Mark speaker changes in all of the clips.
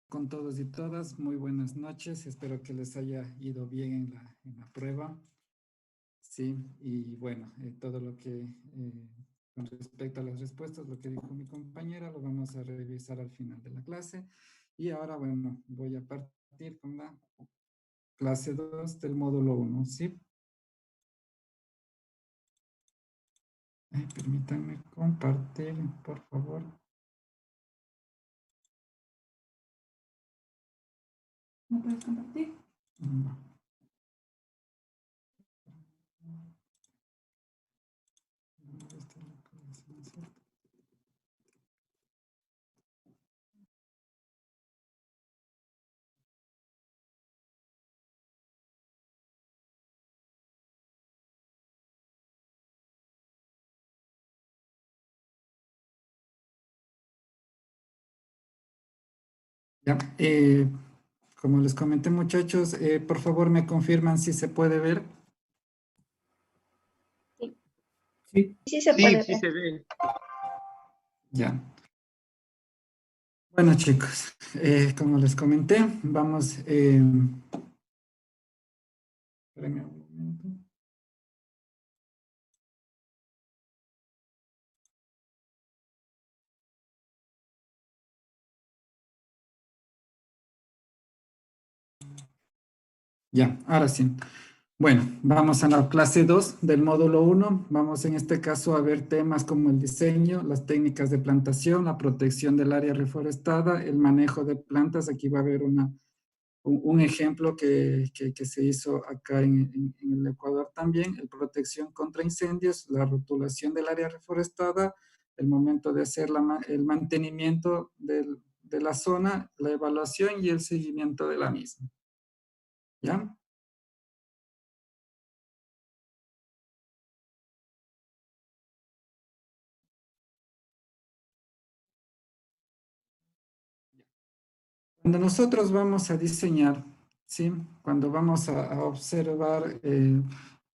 Speaker 1: Con todos y todas, muy buenas noches. Espero que les haya ido bien en la prueba. Sí, y bueno, todo lo que, con respecto a las respuestas, lo que dijo mi compañera, lo vamos a revisar al final de la clase. Y ahora, bueno, voy a partir con la clase 2 del módulo 1, ¿sí? Permítanme compartir, por favor.
Speaker 2: ¿No puedes compartir?
Speaker 1: No. Ya, como les comenté, muchachos, por favor me confirman si se puede ver.
Speaker 2: Sí, sí se puede ver.
Speaker 3: Sí se ve.
Speaker 1: Ya. Bueno, chicos, como les comenté, vamos... espérenme un momento. Ya, ahora sí. Bueno, vamos a la clase 2 del módulo 1. Vamos en este caso a ver temas como el diseño, las técnicas de plantación, la protección del área reforestada, el manejo de plantas. Aquí va a haber un ejemplo que se hizo acá en el Ecuador también, el protección contra incendios, la rotulación del área reforestada, el momento de hacer el mantenimiento de la zona, la evaluación y el seguimiento de la misma. ¿Ya? Cuando nosotros vamos a diseñar, ¿sí? Cuando vamos a observar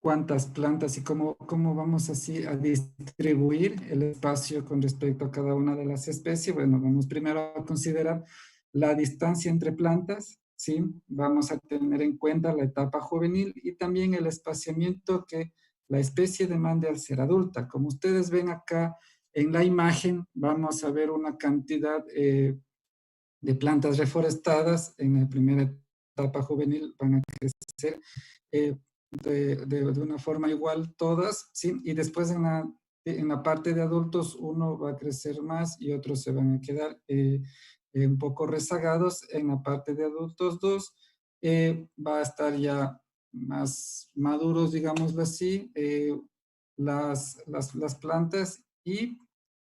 Speaker 1: cuántas plantas y cómo vamos así a distribuir el espacio con respecto a cada una de las especies, bueno, vamos primero a considerar la distancia entre plantas, ¿sí? Vamos a tener en cuenta la etapa juvenil y también el espaciamiento que la especie demande al ser adulta. Como ustedes ven acá en la imagen, vamos a ver una cantidad de plantas reforestadas en la primera etapa juvenil van a crecer de una forma igual todas, ¿sí? Y después en la parte de adultos uno va a crecer más y otros se van a quedar un poco rezagados. En la parte de adultos dos va a estar ya más maduros, digámoslo así, las plantas y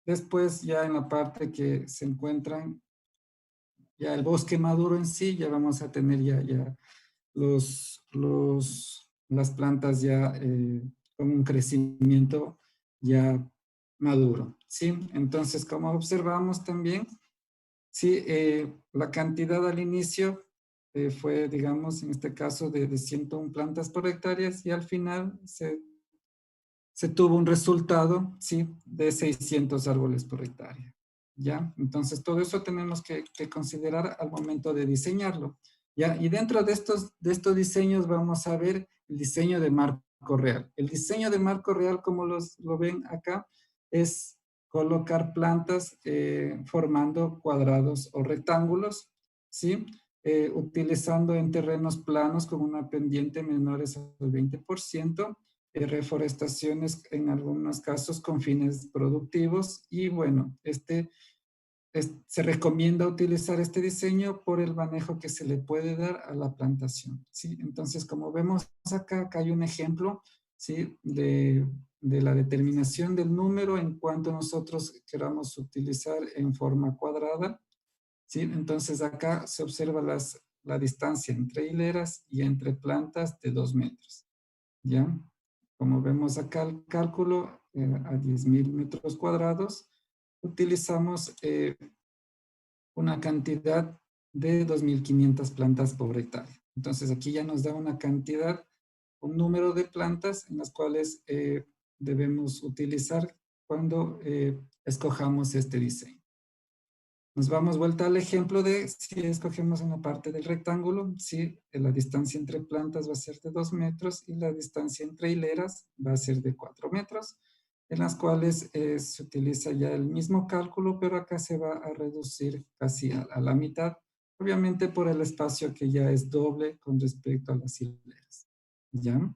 Speaker 1: después ya en la parte que se encuentran ya el bosque maduro en sí, ya vamos a tener ya las plantas ya con un crecimiento ya maduro, ¿sí? Entonces, como observamos también, sí, la cantidad al inicio fue, digamos, en este caso de 101 plantas por hectárea y al final se tuvo un resultado, ¿sí? De 600 árboles por hectárea. ¿Ya? Entonces, todo eso tenemos que considerar al momento de diseñarlo. ¿Ya? Y dentro de estos diseños vamos a ver el diseño de marco real. El diseño de marco real, como lo ven acá, es colocar plantas formando cuadrados o rectángulos, ¿sí? Utilizando en terrenos planos con una pendiente menores al 20%, reforestaciones en algunos casos con fines productivos y bueno, se recomienda utilizar este diseño por el manejo que se le puede dar a la plantación, ¿sí? Entonces, como vemos acá hay un ejemplo, ¿sí? De la determinación del número en cuanto nosotros queramos utilizar en forma cuadrada, ¿sí? Entonces, acá se observa la distancia entre hileras y entre plantas de 2 metros, ¿ya? Como vemos acá el cálculo a 10.000 metros cuadrados, utilizamos una cantidad de 2.500 plantas por hectárea. Entonces aquí ya nos da una cantidad, un número de plantas en las cuales debemos utilizar cuando escojamos este diseño. Nos vamos vuelta al ejemplo de si escogemos una parte del rectángulo, si la distancia entre plantas va a ser de 2 metros y la distancia entre hileras va a ser de 4 metros, en las cuales se utiliza ya el mismo cálculo, pero acá se va a reducir casi a la mitad, obviamente por el espacio que ya es doble con respecto a las hileras. ¿Ya?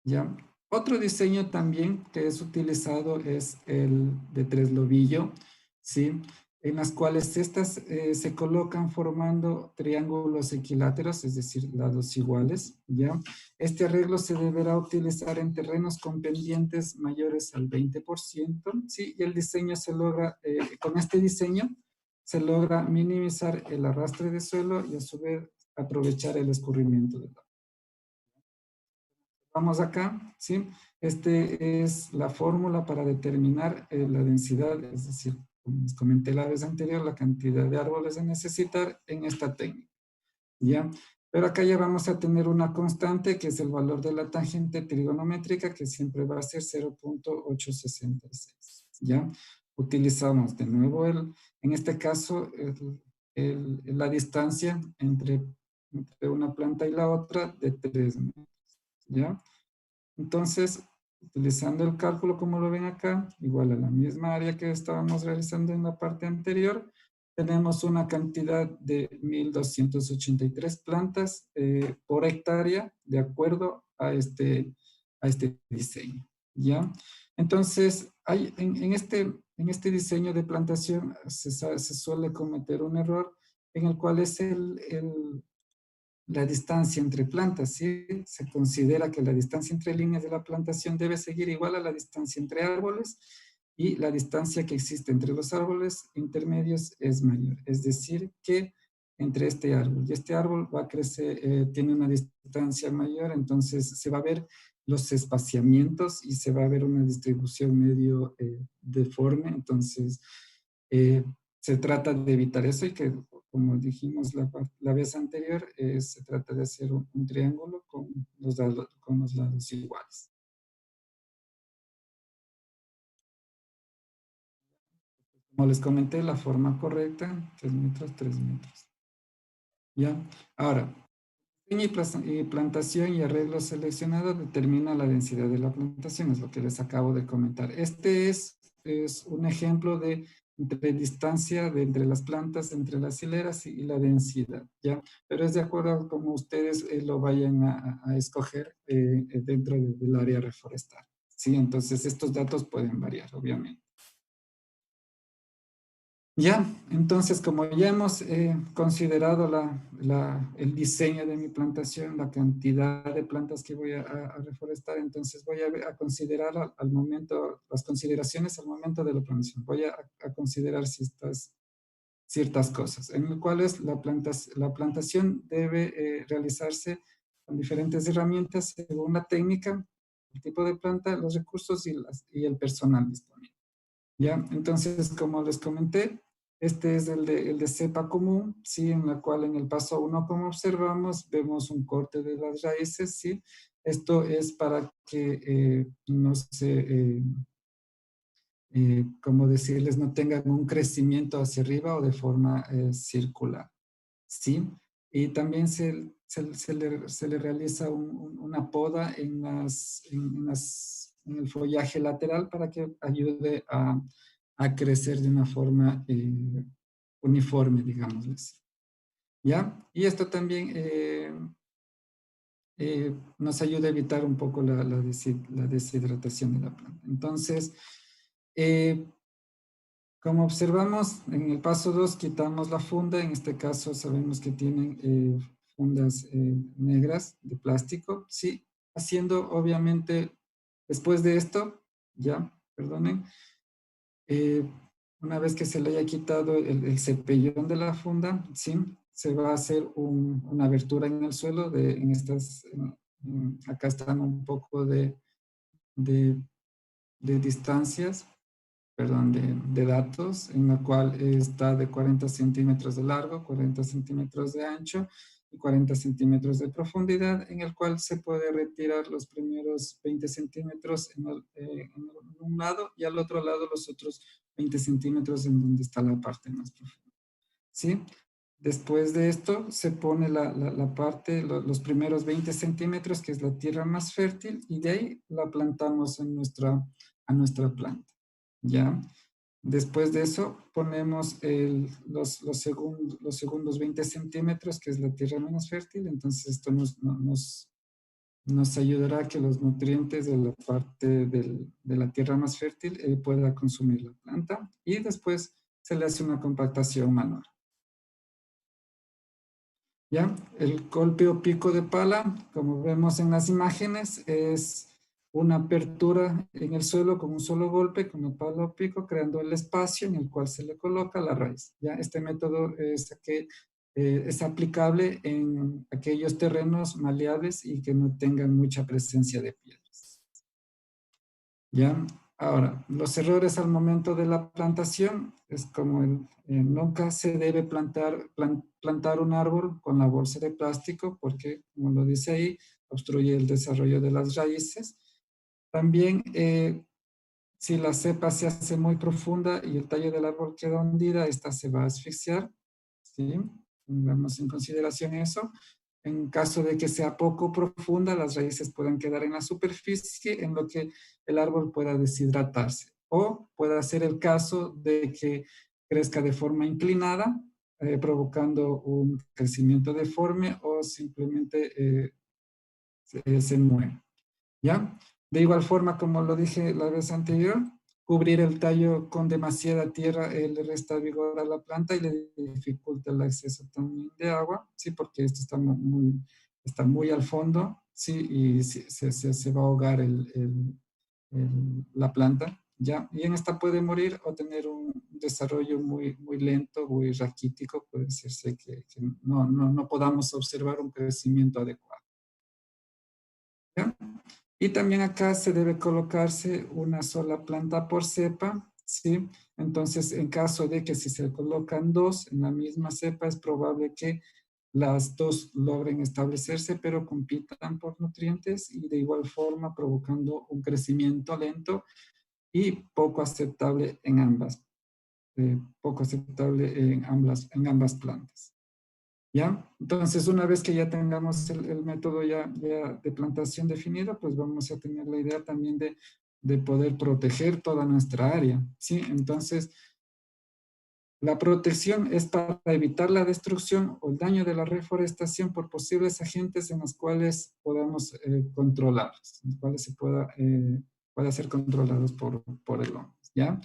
Speaker 1: ¿Ya? Otro diseño también que es utilizado es el de tres lobillo, ¿sí? En las cuales estas se colocan formando triángulos equiláteros, es decir, lados iguales, ¿ya? Este arreglo se deberá utilizar en terrenos con pendientes mayores al 20%, ¿sí? Y el diseño se logra, con este diseño, se logra minimizar el arrastre de suelo y a su vez aprovechar el escurrimiento del agua. Vamos acá, ¿sí? Este es la fórmula para determinar la densidad, es decir, como les comenté la vez anterior, la cantidad de árboles a necesitar en esta técnica, ¿ya? Pero acá ya vamos a tener una constante que es el valor de la tangente trigonométrica que siempre va a ser 0.866, ¿ya? Utilizamos de nuevo en este caso, la distancia entre una planta y la otra de 3 metros, ¿ya? Entonces, utilizando el cálculo como lo ven acá, igual a la misma área que estábamos realizando en la parte anterior, tenemos una cantidad de 1.283 plantas por hectárea de acuerdo a este diseño, ¿ya? Entonces, en este diseño de plantación se suele cometer un error en el cual es la distancia entre plantas, ¿sí? Se considera que la distancia entre líneas de la plantación debe seguir igual a la distancia entre árboles y la distancia que existe entre los árboles intermedios es mayor. Es decir, que entre este árbol y este árbol va a crecer, tiene una distancia mayor, entonces se va a ver los espaciamientos y se va a ver una distribución medio deforme, entonces se trata de evitar eso y que, como dijimos la vez anterior, se trata de hacer un triángulo con los lados iguales. Como les comenté, la forma correcta, 3 metros, 3 metros. ¿Ya? Ahora, y plantación y arreglo seleccionado determina la densidad de la plantación, es lo que les acabo de comentar. Este es un ejemplo de entre distancia de entre las plantas, entre las hileras y la densidad, ¿ya? Pero es de acuerdo a cómo ustedes lo vayan a escoger dentro del área reforestal, ¿sí? Entonces estos datos pueden variar, obviamente. Ya, entonces como ya hemos considerado el diseño de mi plantación, la cantidad de plantas que voy a reforestar, entonces voy a considerar al momento, las consideraciones al momento de la planeación. Voy a considerar ciertas cosas, en las cuales la plantación debe realizarse con diferentes herramientas según la técnica, el tipo de planta, los recursos y el personal disponible. ¿Ya? Entonces, como les comenté, este es el de cepa común, ¿sí? En la cual en el paso 1, como observamos, vemos un corte de las raíces, ¿sí? Esto es para que no se, como decirles, no tengan un crecimiento hacia arriba o de forma circular, ¿sí? Y también se le realiza una poda en el follaje lateral para que ayude a crecer de una forma uniforme, digámosles. ¿Ya? Y esto también nos ayuda a evitar un poco la deshidratación de la planta. Entonces, como observamos, en el paso 2 quitamos la funda. En este caso sabemos que tienen fundas negras de plástico. Sí, haciendo obviamente, después de esto, ya, perdonen, una vez que se le haya quitado el cepillón de la funda, sí, se va a hacer una abertura en el suelo. Acá están un poco de distancias, perdón, de datos, en la cual está de 40 centímetros de largo, 40 centímetros de ancho y 40 centímetros de profundidad, en el cual se puede retirar los primeros 20 centímetros en un lado y al otro lado los otros 20 centímetros en donde está la parte más profunda. ¿Sí? Después de esto se pone la parte, los primeros 20 centímetros, que es la tierra más fértil, y de ahí la plantamos a nuestra planta. ¿Ya? Después de eso ponemos los segundos 20 centímetros, que es la tierra menos fértil. Entonces esto nos ayudará a que los nutrientes de la parte de la tierra más fértil pueda consumir la planta, y después se le hace una compactación manual. ¿Ya? El golpe o pico de pala, como vemos en las imágenes, es una apertura en el suelo con un solo golpe, con el palo o pico, creando el espacio en el cual se le coloca la raíz. ¿Ya? Este método es aplicable en aquellos terrenos maleables y que no tengan mucha presencia de piedras. ¿Ya? Ahora, los errores al momento de la plantación es como nunca se debe plantar un árbol con la bolsa de plástico, porque, como lo dice ahí, obstruye el desarrollo de las raíces. También, si la cepa se hace muy profunda y el tallo del árbol queda hundida, esta se va a asfixiar, ¿sí? Tengamos en consideración eso. En caso de que sea poco profunda, las raíces pueden quedar en la superficie, en lo que el árbol pueda deshidratarse. O puede ser el caso de que crezca de forma inclinada, provocando un crecimiento deforme, o simplemente se muere. ¿Ya? De igual forma, como lo dije la vez anterior, cubrir el tallo con demasiada tierra le resta vigor a la planta y le dificulta el acceso también de agua, ¿sí? Porque esto está muy al fondo, ¿sí? Y se va a ahogar la planta, ¿ya? Y en esta puede morir o tener un desarrollo muy lento, muy raquítico. Puede ser que no podamos observar un crecimiento adecuado, ¿ya? Y también acá se debe colocarse una sola planta por cepa, ¿sí? Entonces, en caso de que si se colocan dos en la misma cepa, es probable que las dos logren establecerse, pero compitan por nutrientes, y de igual forma provocando un crecimiento lento y poco aceptable en ambas plantas. ¿Ya? Entonces, una vez que ya tengamos el método ya de plantación definido, pues vamos a tener la idea también de poder proteger toda nuestra área, ¿sí? Entonces, la protección es para evitar la destrucción o el daño de la reforestación por posibles agentes en los cuales podamos controlarlos, en los cuales pueda ser controlados por el hombre, ¿ya?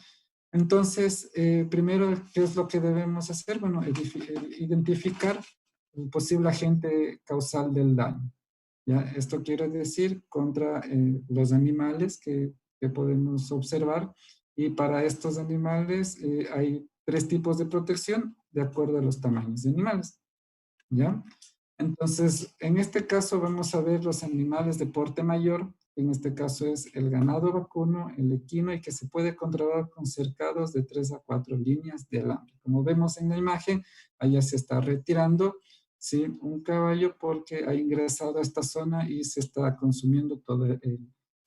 Speaker 1: Entonces, primero, ¿qué es lo que debemos hacer? Bueno, identificar un posible agente causal del daño. ¿Ya? Esto quiere decir contra los animales que podemos observar, y para estos animales hay tres tipos de protección de acuerdo a los tamaños de animales. ¿Ya? Entonces, en este caso vamos a ver los animales de porte mayor. En este caso es el ganado vacuno, el equino, y que se puede controlar con cercados de 3 a 4 líneas de alambre. Como vemos en la imagen, allá se está retirando, ¿sí? Un caballo, porque ha ingresado a esta zona y se está consumiendo todas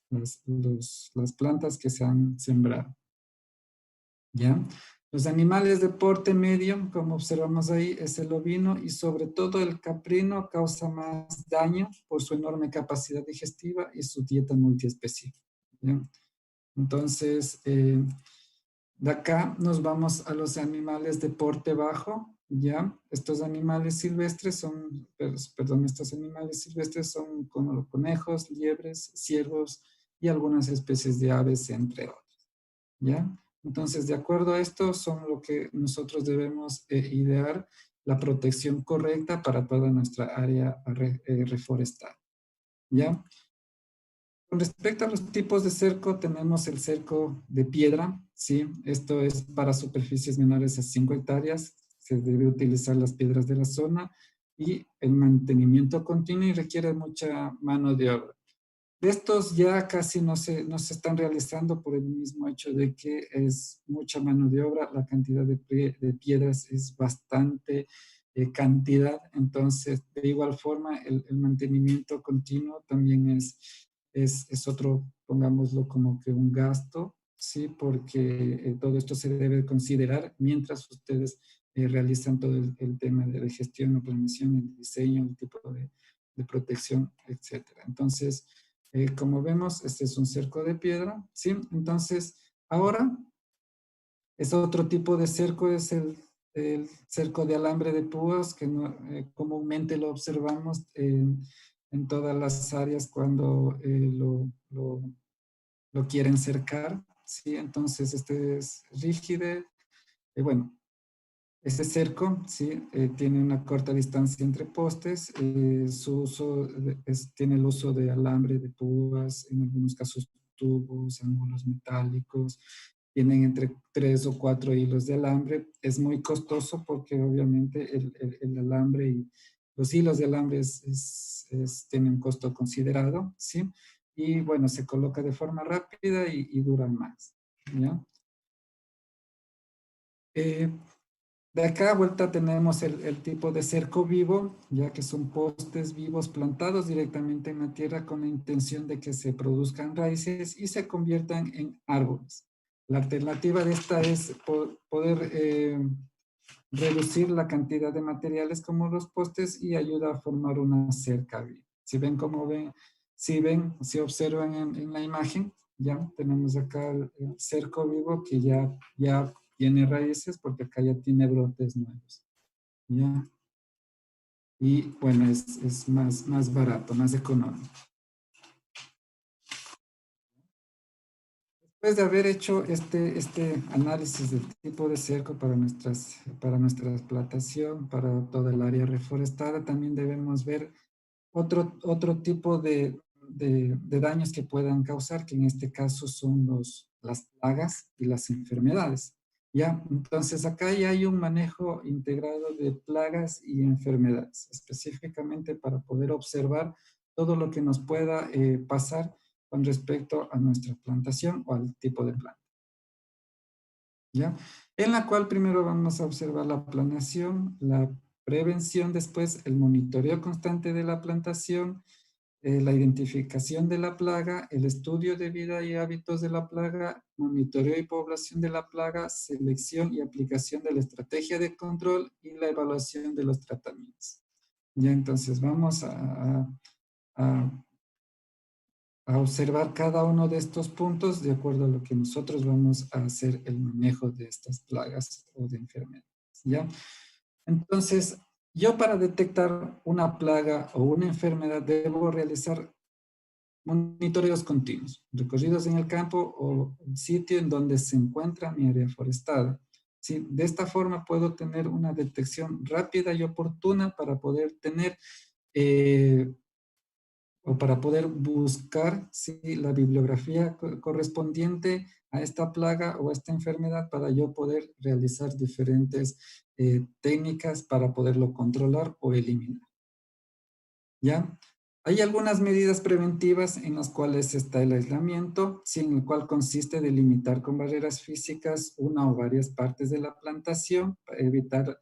Speaker 1: las plantas que se han sembrado. ¿Ya? Los animales de porte medio, como observamos ahí, es el ovino, y sobre todo el caprino causa más daño por su enorme capacidad digestiva y su dieta multiespecífica. ¿Ya? Entonces, de acá nos vamos a los animales de porte bajo, ¿ya? Estos animales silvestres son como conejos, liebres, ciervos y algunas especies de aves, entre otros, ¿ya? Entonces, de acuerdo a esto, son lo que nosotros debemos idear la protección correcta para toda nuestra área reforestal, ¿ya? Con respecto a los tipos de cerco, tenemos el cerco de piedra, ¿sí? Esto es para superficies menores a 5 hectáreas. Se debe utilizar las piedras de la zona y el mantenimiento continuo, y requiere mucha mano de obra. Estos ya casi no se están realizando por el mismo hecho de que es mucha mano de obra, la cantidad de piedras es bastante cantidad. Entonces, de igual forma, el mantenimiento continuo también es otro, pongámoslo como que un gasto, sí, porque todo esto se debe considerar mientras ustedes realizan todo el tema de gestión o planeación, el diseño, el tipo de protección, etcétera. Entonces, como vemos, este es un cerco de piedra, ¿sí? Entonces, ahora, es otro tipo de cerco, es el cerco de alambre de púas, que comúnmente lo observamos en todas las áreas cuando lo quieren cercar, ¿sí? Entonces, este es rígido. Bueno, este cerco, ¿sí? Tiene una corta distancia entre postes. Su uso tiene el uso de alambre, de púas, en algunos casos tubos, ángulos metálicos. Tienen entre 3 o 4 hilos de alambre. Es muy costoso porque obviamente el alambre y los hilos de alambre tienen un costo considerado, ¿sí? Y bueno, se coloca de forma rápida y dura más, ¿ya? Eh, de acá a vuelta tenemos el tipo de cerco vivo, ya que son postes vivos plantados directamente en la tierra con la intención de que se produzcan raíces y se conviertan en árboles. La alternativa de esta es poder reducir la cantidad de materiales como los postes y ayuda a formar una cerca viva. Si ven cómo ven, si observan en la imagen, ya tenemos acá el cerco vivo que ya tiene raíces porque acá ya tiene brotes nuevos. ¿Ya? Y bueno, es más barato, más económico. Después de haber hecho este análisis del tipo de cerco para nuestra explotación, para toda el área reforestada, también debemos ver otro tipo de daños que puedan causar, que en este caso son las plagas y las enfermedades. ¿Ya? Entonces acá ya hay un manejo integrado de plagas y enfermedades, específicamente para poder observar todo lo que nos pueda pasar con respecto a nuestra plantación o al tipo de planta. ¿Ya? En la cual primero vamos a observar la planeación, la prevención, después el monitoreo constante de la plantación, la identificación de la plaga, el estudio de vida y hábitos de la plaga, monitoreo y población de la plaga, selección y aplicación de la estrategia de control y la evaluación de los tratamientos. Ya, entonces vamos a a observar cada uno de estos puntos de acuerdo a lo que nosotros vamos a hacer el manejo de estas plagas o de enfermedades, ¿ya? Entonces, yo para detectar una plaga o una enfermedad debo realizar monitoreos continuos, recorridos en el campo o el sitio en donde se encuentra mi área forestada. ¿Sí? De esta forma puedo tener una detección rápida y oportuna para poder tener eh, o para poder buscar ¿sí? la bibliografía correspondiente a esta plaga o a esta enfermedad para yo poder realizar diferentes técnicas para poderlo controlar o eliminar. ¿Ya? Hay algunas medidas preventivas en las cuales está el aislamiento, ¿sí? En el cual consiste de limitar con barreras físicas una o varias partes de la plantación, para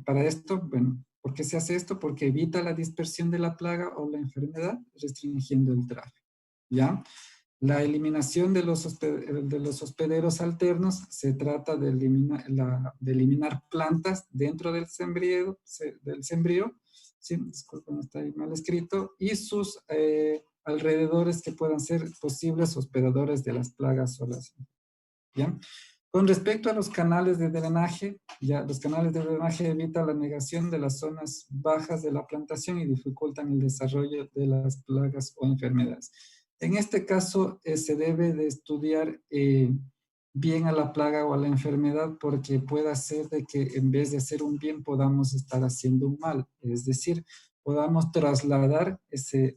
Speaker 1: para esto, bueno, ¿por qué se hace esto? Porque evita la dispersión de la plaga o la enfermedad, restringiendo el tráfico, ¿ya? La eliminación de los hospederos alternos, se trata de eliminar plantas dentro del sembrío, sí, disculpen, está ahí mal escrito, y sus alrededores que puedan ser posibles hospedadores de las plagas o las, ¿ya? Con respecto a los canales de drenaje, ya los canales de drenaje evitan la negación de las zonas bajas de la plantación y dificultan el desarrollo de las plagas o enfermedades. En este caso, se debe de estudiar bien a la plaga o a la enfermedad porque puede ser de que en vez de hacer un bien podamos estar haciendo un mal. Es decir, podamos trasladar esa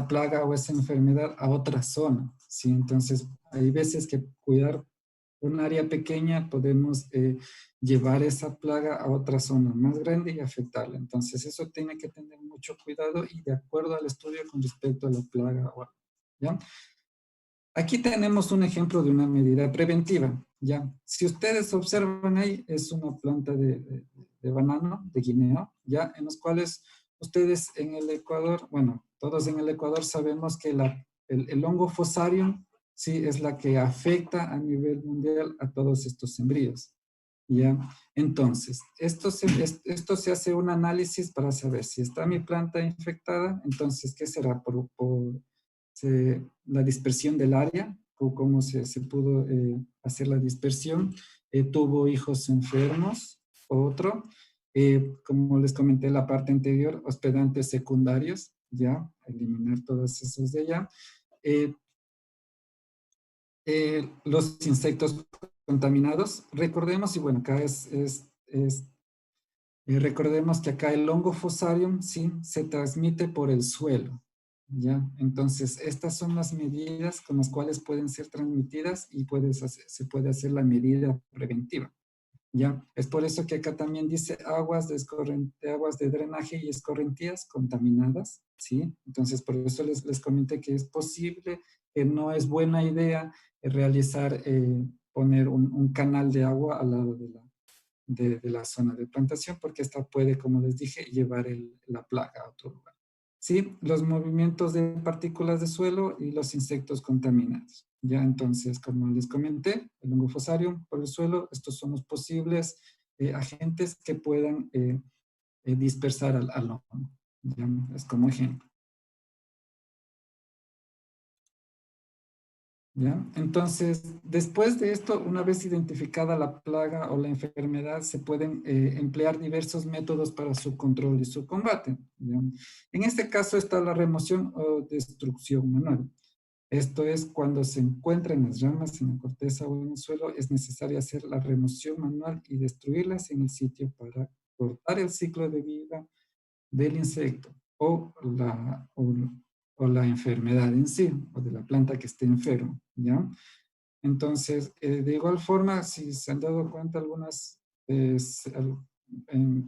Speaker 1: plaga o esa enfermedad a otra zona, ¿sí? Entonces, hay veces que cuidar un área pequeña podemos llevar esa plaga a otra zona más grande y afectarla. Entonces, eso tiene que tener mucho cuidado y de acuerdo al estudio con respecto a la plaga, ¿ya? Aquí tenemos un ejemplo de una medida preventiva, ¿ya? Si ustedes observan ahí, es una planta de banano, de guineo, ¿ya? En los cuales ustedes en el Ecuador, bueno, todos en el Ecuador sabemos que el hongo Fusarium, sí, es la que afecta a nivel mundial a todos estos sembríos. ¿Ya? Entonces, esto se hace un análisis para saber si está mi planta infectada, entonces, ¿qué será? La dispersión del área, o cómo se pudo hacer la dispersión, tuvo hijos enfermos, otro, como les comenté en la parte anterior, hospedantes secundarios, ya, eliminar todos esos de allá. Los insectos contaminados, recordemos, y bueno, acá recordemos que acá el hongo Fusarium, sí, se transmite por el suelo, ¿ya? Entonces, estas son las medidas con las cuales pueden ser transmitidas y se puede hacer la medida preventiva, ¿ya? Es por eso que acá también dice aguas de drenaje y escorrentías contaminadas, ¿sí? Entonces, por eso les comenté que es posible, que no es buena idea realizar, poner un canal de agua al lado de la zona de plantación, porque esta puede, como les dije, llevar la plaga a otro lugar. Sí, los movimientos de partículas de suelo y los insectos contaminados. Ya, entonces, como les comenté, el hongo Fusarium por el suelo, estos son los posibles agentes que puedan dispersar al hongo. Ya, es como ejemplo. ¿Ya? Entonces, después de esto, una vez identificada la plaga o la enfermedad, se pueden emplear diversos métodos para su control y su combate, ¿ya? En este caso está la remoción o destrucción manual. Esto es cuando se encuentran las ramas en la corteza o en el suelo, es necesario hacer la remoción manual y destruirlas en el sitio para cortar el ciclo de vida del insecto o la enfermedad en sí, o de la planta que esté enferma, ¿ya? Entonces, de igual forma, si se han dado cuenta algunas,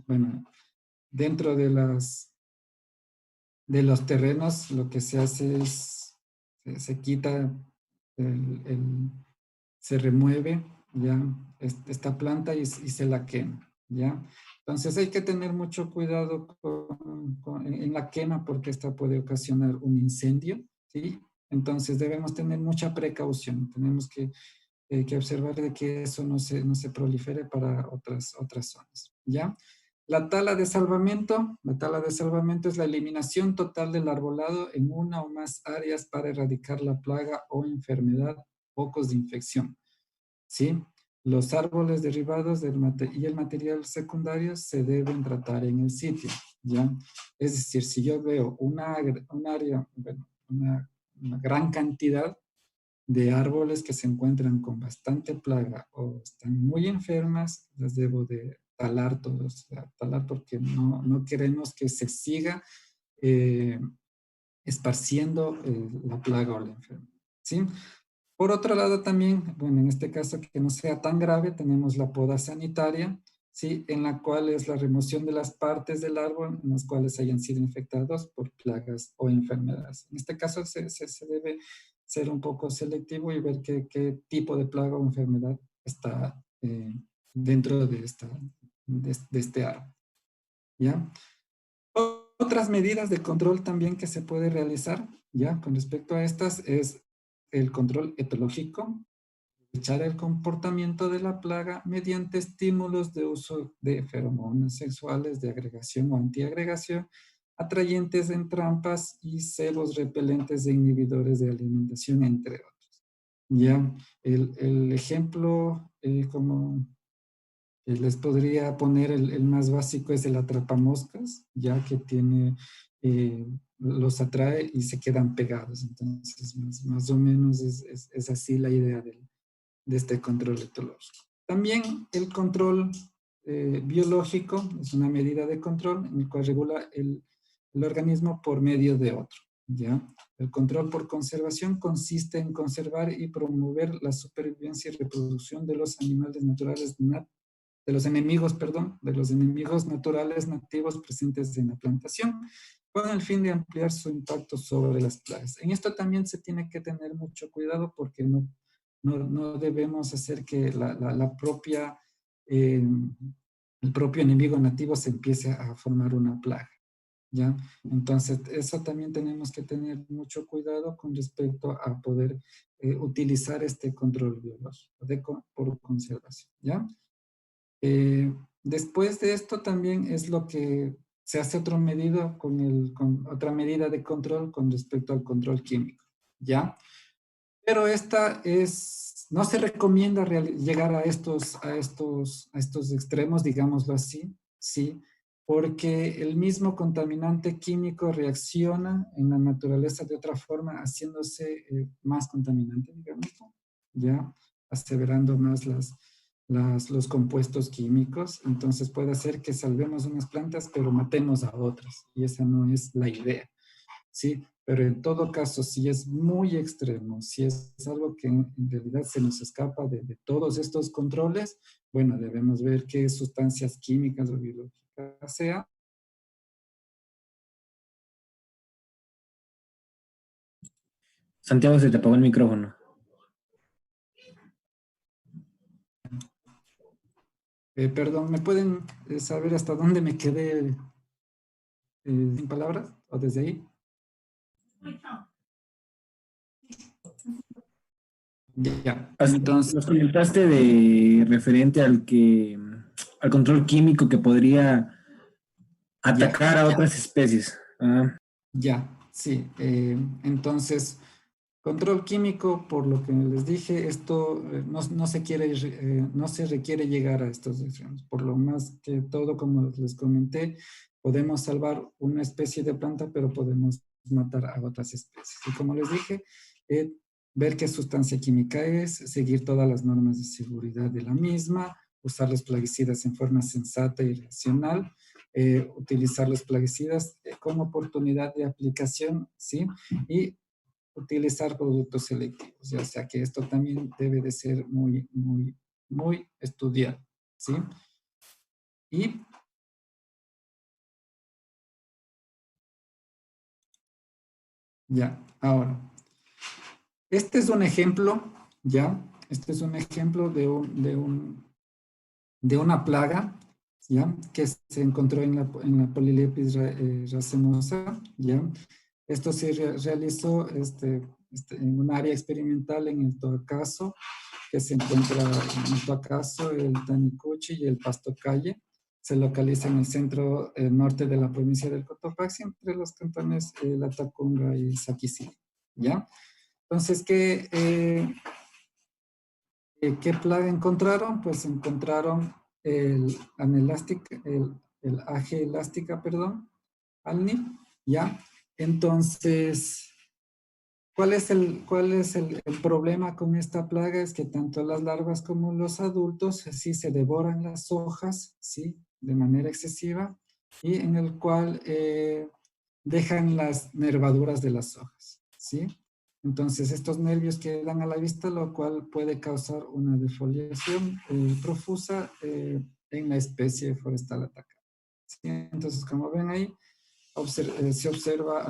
Speaker 1: bueno, dentro de los terrenos, lo que se hace es, se quita, se remueve, ¿ya? Esta planta y se la quema, ¿ya? Entonces hay que tener mucho cuidado en la quema porque esta puede ocasionar un incendio, ¿sí? Entonces debemos tener mucha precaución, tenemos que observar de que eso no se prolifere para otras zonas, ¿ya? La tala de salvamento es la eliminación total del arbolado en una o más áreas para erradicar la plaga o enfermedad, focos de infección, ¿sí? Los árboles derribados y el material secundario se deben tratar en el sitio, ¿ya? Es decir, si yo veo un área, bueno, una gran cantidad de árboles que se encuentran con bastante plaga o están muy enfermas, las debo de talar todos, talar porque no queremos que se siga eh, esparciendo la plaga o la enfermedad, ¿sí? Por otro lado también, bueno, en este caso que no sea tan grave, tenemos la poda sanitaria, ¿sí? En la cual es la remoción de las partes del árbol en las cuales hayan sido infectados por plagas o enfermedades. En este caso se debe ser un poco selectivo y ver qué tipo de plaga o enfermedad está dentro de este árbol, ¿ya? Otras medidas de control también que se puede realizar, ya, con respecto a estas, es el control etológico, echar el comportamiento de la plaga mediante estímulos de uso de feromonas sexuales de agregación o antiagregación, atrayentes en trampas y celos repelentes de inhibidores de alimentación, entre otros. Ya, el ejemplo como les podría poner el más básico es el atrapamoscas, ya que tiene, los atrae y se quedan pegados. Entonces, más o menos es así la idea de este control etológico. También el control biológico es una medida de control en el cual regula el organismo por medio de otro, ¿ya? El control por conservación consiste en conservar y promover la supervivencia y reproducción de los animales naturales de los enemigos, perdón, de los enemigos naturales nativos presentes en la plantación, con el fin de ampliar su impacto sobre las plagas. En esto también se tiene que tener mucho cuidado porque no debemos hacer que el propio enemigo nativo se empiece a formar una plaga, ¿ya? Entonces, eso también tenemos que tener mucho cuidado con respecto a poder utilizar este control biológico por conservación, ¿ya? Después de esto también es lo que se hace otra medida con otra medida de control con respecto al control químico, ¿ya? Pero esta no se recomienda llegar a estos extremos, digámoslo así, ¿sí? Porque el mismo contaminante químico reacciona en la naturaleza de otra forma, haciéndose más contaminante, digamos, ¿ya? Aseverando más los compuestos químicos. Entonces puede hacer que salvemos unas plantas, pero matemos a otras. Y esa no es la idea. ¿Sí? Pero en todo caso, si es muy extremo, si es algo que en realidad se nos escapa de todos estos controles, bueno, debemos ver qué sustancias químicas o biológicas sea.
Speaker 3: Santiago, se te apagó el micrófono.
Speaker 1: Perdón, ¿me pueden saber hasta dónde me quedé sin palabras? ¿O desde ahí? Ya, entonces...
Speaker 3: Nos comentaste de referente al control químico que podría atacar a otras especies.
Speaker 1: Ya, sí. Entonces, control químico, por lo que les dije, esto no se quiere, no se requiere llegar a estos extremos. Por lo más que todo, como les comenté, podemos salvar una especie de planta, pero podemos matar a otras especies. Y como les dije, ver qué sustancia química es, seguir todas las normas de seguridad de la misma, usar los plaguicidas en forma sensata y racional, utilizar los plaguicidas como oportunidad de aplicación, ¿sí? Y utilizar productos selectivos, o sea que esto también debe de ser muy, muy, muy estudiado, ¿sí? Y ya, ahora, este es un ejemplo, ¿ya? Este es un ejemplo de una plaga, ¿ya? Que se encontró en la Polylepis racemosa, ¿ya? Esto se realizó en un área experimental en el Toacaso, que se encuentra en el Toacaso, el Tanicuchi y el Pastocalle. Se localiza en el centro norte de la provincia del Cotopaxi, entre los cantones Latacunga y Saquicil, ¿ya? Entonces, ¿qué plaga encontraron? Pues encontraron el anelástica, el AG elástica, perdón, alni, ¿ya? Entonces, ¿cuál es el problema con esta plaga? Es que tanto las larvas como los adultos sí se devoran las hojas, ¿sí? De manera excesiva, y en el cual dejan las nervaduras de las hojas, ¿sí? Entonces, estos nervios quedan a la vista, lo cual puede causar una defoliación profusa en la especie forestal atacada, ¿sí? Entonces, como ven ahí, se observa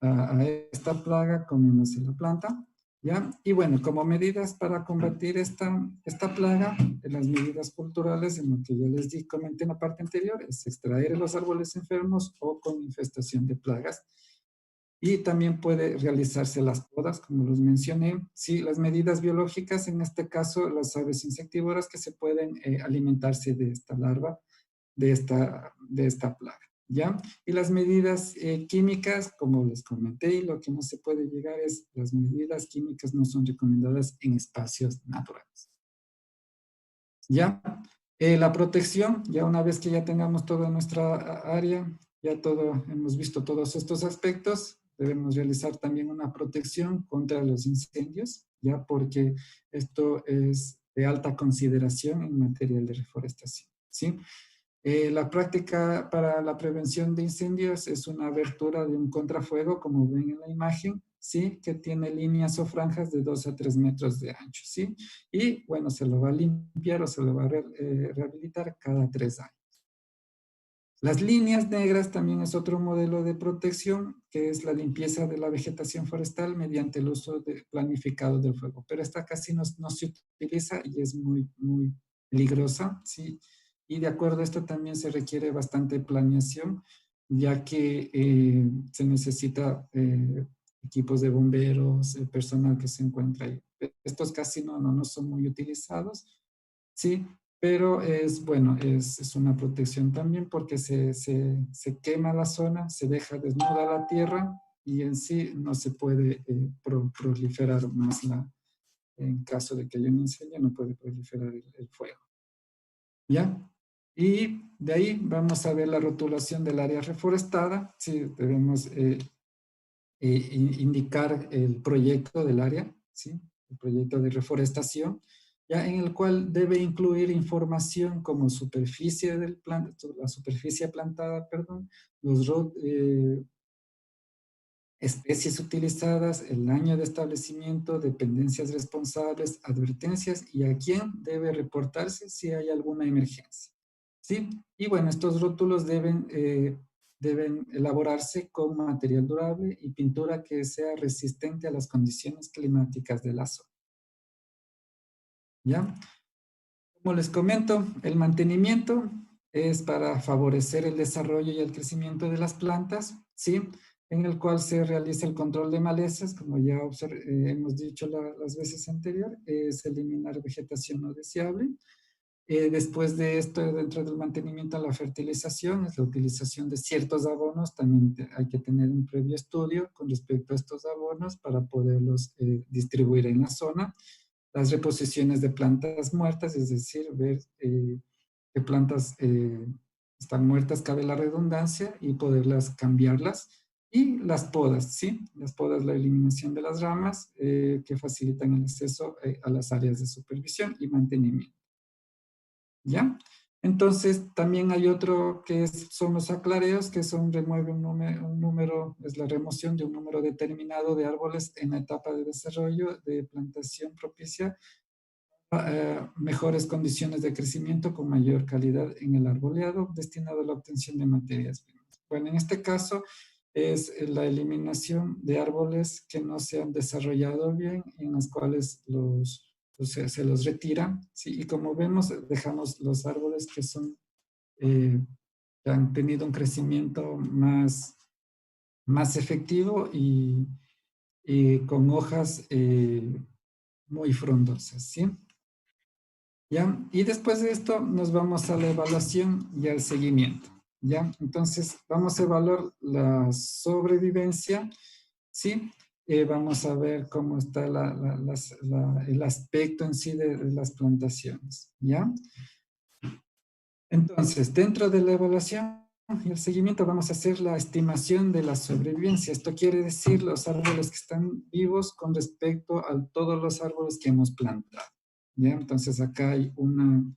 Speaker 1: a esta plaga comiéndose la planta, ¿ya? Y bueno, como medidas para combatir esta plaga, las medidas culturales, en lo que yo les comenté en la parte anterior, es extraer los árboles enfermos o con infestación de plagas. Y también puede realizarse las podas, como los mencioné. Sí, las medidas biológicas, en este caso, las aves insectívoras que se pueden alimentarse de esta larva, de esta plaga, ¿ya? Y las medidas químicas, como les comenté, y lo que no se puede llegar es, las medidas químicas no son recomendadas en espacios naturales, ¿ya? La protección, ya una vez que ya tengamos toda nuestra área, ya hemos visto todos estos aspectos, debemos realizar también una protección contra los incendios, ya porque esto es de alta consideración en materia de reforestación, ¿sí? La práctica para la prevención de incendios es una abertura de un contrafuego, como ven en la imagen, ¿sí? Que tiene líneas o franjas de 2 a 3 metros de ancho, ¿sí? Y bueno, se lo va a limpiar o se lo va a rehabilitar cada 3 años. Las líneas negras también es otro modelo de protección, que es la limpieza de la vegetación forestal mediante el uso planificado del fuego. Pero esta casi no se utiliza y es muy, muy peligrosa, ¿sí? Y de acuerdo a esto también se requiere bastante planeación, ya que se necesita equipos de bomberos, el personal que se encuentra ahí. Estos casi no son muy utilizados, sí, pero es bueno, es una protección también porque se quema la zona, se deja desnuda la tierra y en sí no se puede proliferar más en caso de que haya un incendio, no puede proliferar el fuego. ¿Ya? Y de ahí vamos a ver la rotulación del área reforestada. Sí, debemos indicar el proyecto del área, ¿sí? El proyecto de reforestación, ya en el cual debe incluir información como superficie del la superficie plantada, perdón, los especies utilizadas, el año de establecimiento, dependencias responsables, advertencias y a quién debe reportarse si hay alguna emergencia. ¿Sí? Y bueno, estos rótulos deben elaborarse con material durable y pintura que sea resistente a las condiciones climáticas de la zona. ¿Ya? Como les comento, el mantenimiento es para favorecer el desarrollo y el crecimiento de las plantas, ¿sí? En el cual se realiza el control de malezas, como ya hemos dicho las veces anteriores, es eliminar vegetación no deseable. Después de esto, dentro del mantenimiento, la fertilización, es la utilización de ciertos abonos. También hay que tener un previo estudio con respecto a estos abonos para poderlos distribuir en la zona. Las reposiciones de plantas muertas, es decir, ver qué plantas están muertas, cabe la redundancia, y poderlas cambiarlas. Y las podas, ¿sí? Las podas, la eliminación de las ramas que facilitan el acceso a las áreas de supervisión y mantenimiento. ¿Ya? Entonces, también hay otro que son los aclareos, que remueve un número, es la remoción de un número determinado de árboles en la etapa de desarrollo de plantación propicia mejores condiciones de crecimiento con mayor calidad en el arboleado destinado a la obtención de materias primas. Bueno, en este caso es la eliminación de árboles que no se han desarrollado bien, en las cuales se los retira, ¿sí? Y como vemos, dejamos los árboles que han tenido un crecimiento más efectivo y con hojas muy frondosas, ¿sí? ¿Ya? Y después de esto nos vamos a la evaluación y al seguimiento, ¿ya? Entonces vamos a evaluar la sobrevivencia, ¿sí? Vamos a ver cómo está el aspecto en sí de las plantaciones, ¿ya? Entonces, dentro de la evaluación y el seguimiento vamos a hacer la estimación de la sobrevivencia. Esto quiere decir los árboles que están vivos con respecto a todos los árboles que hemos plantado, ¿ya? Entonces acá hay un